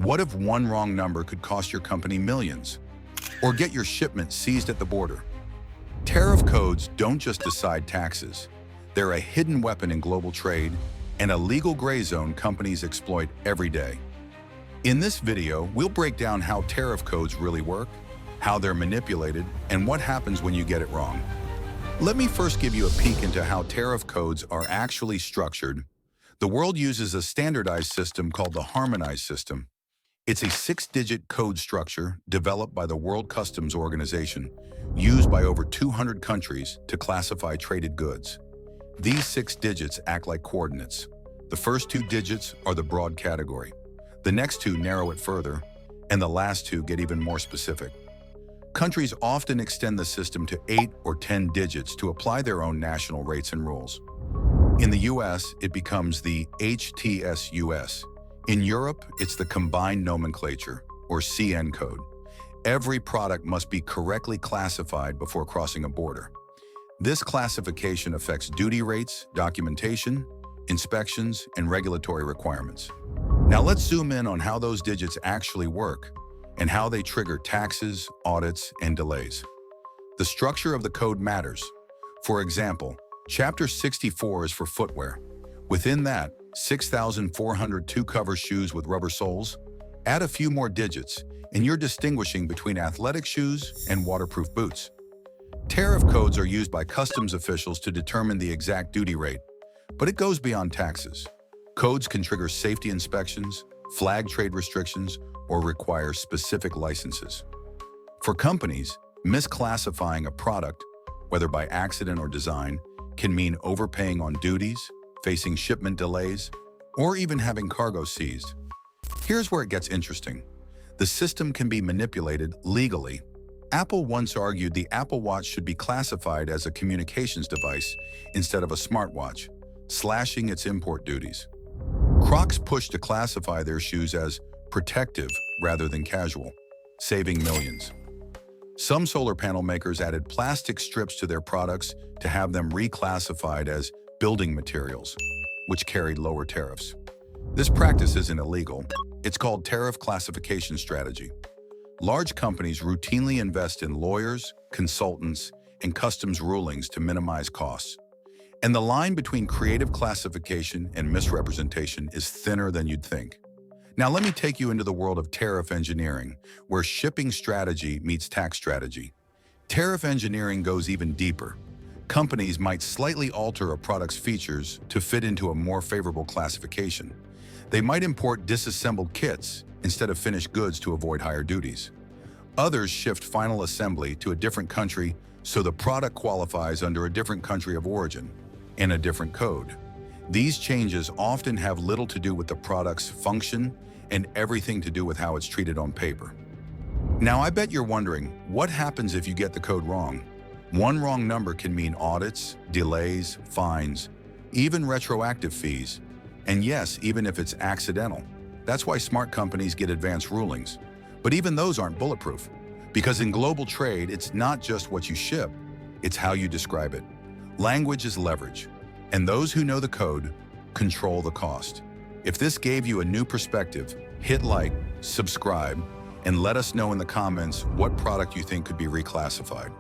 What if one wrong number could cost your company millions? Or get your shipment seized at the border? Tariff codes don't just decide taxes. They're a hidden weapon in global trade and a legal gray zone companies exploit every day. In this video, we'll break down how tariff codes really work, how they're manipulated, and what happens when you get it wrong. Let me first give you a peek into how tariff codes are actually structured. The world uses a standardized system called the harmonized system. It's a 6-digit code structure developed by the World Customs Organization, used by over 200 countries to classify traded goods. These 6 digits act like coordinates. The first 2 digits are the broad category. The next 2 narrow it further, and the last 2 get even more specific. Countries often extend the system to 8 or 10 digits to apply their own national rates and rules. In the US, it becomes the HTS-US. In Europe, it's the Combined Nomenclature, or CN code. Every product must be correctly classified before crossing a border. This classification affects duty rates, documentation, inspections, and regulatory requirements. Now let's zoom in on how those digits actually work and how they trigger taxes, audits, and delays. The structure of the code matters. For example, Chapter 64 is for footwear. Within that, 6,402 cover shoes with rubber soles. Add a few more digits, and you're distinguishing between athletic shoes and waterproof boots. Tariff codes are used by customs officials to determine the exact duty rate, but it goes beyond taxes. Codes can trigger safety inspections, flag trade restrictions, or require specific licenses. For companies, misclassifying a product, whether by accident or design, can mean overpaying on duties, facing shipment delays, or even having cargo seized. Here's where it gets interesting. The system can be manipulated legally. Apple once argued the Apple Watch should be classified as a communications device instead of a smartwatch, slashing its import duties. Crocs pushed to classify their shoes as protective rather than casual, saving millions. Some solar panel makers added plastic strips to their products to have them reclassified as building materials, which carried lower tariffs. This practice isn't illegal. It's called tariff classification strategy. Large companies routinely invest in lawyers, consultants, and customs rulings to minimize costs. And the line between creative classification and misrepresentation is thinner than you'd think. Now let me take you into the world of tariff engineering, where shipping strategy meets tax strategy. Tariff engineering goes even deeper. Companies might slightly alter a product's features to fit into a more favorable classification. They might import disassembled kits instead of finished goods to avoid higher duties. Others shift final assembly to a different country so the product qualifies under a different country of origin and a different code. These changes often have little to do with the product's function and everything to do with how it's treated on paper. Now, I bet you're wondering, what happens if you get the code wrong? One wrong number can mean audits, delays, fines, even retroactive fees. And yes, even if it's accidental. That's why smart companies get advanced rulings. But even those aren't bulletproof. Because in global trade, it's not just what you ship, it's how you describe it. Language is leverage. And those who know the code control the cost. If this gave you a new perspective, hit like, subscribe, and let us know in the comments what product you think could be reclassified.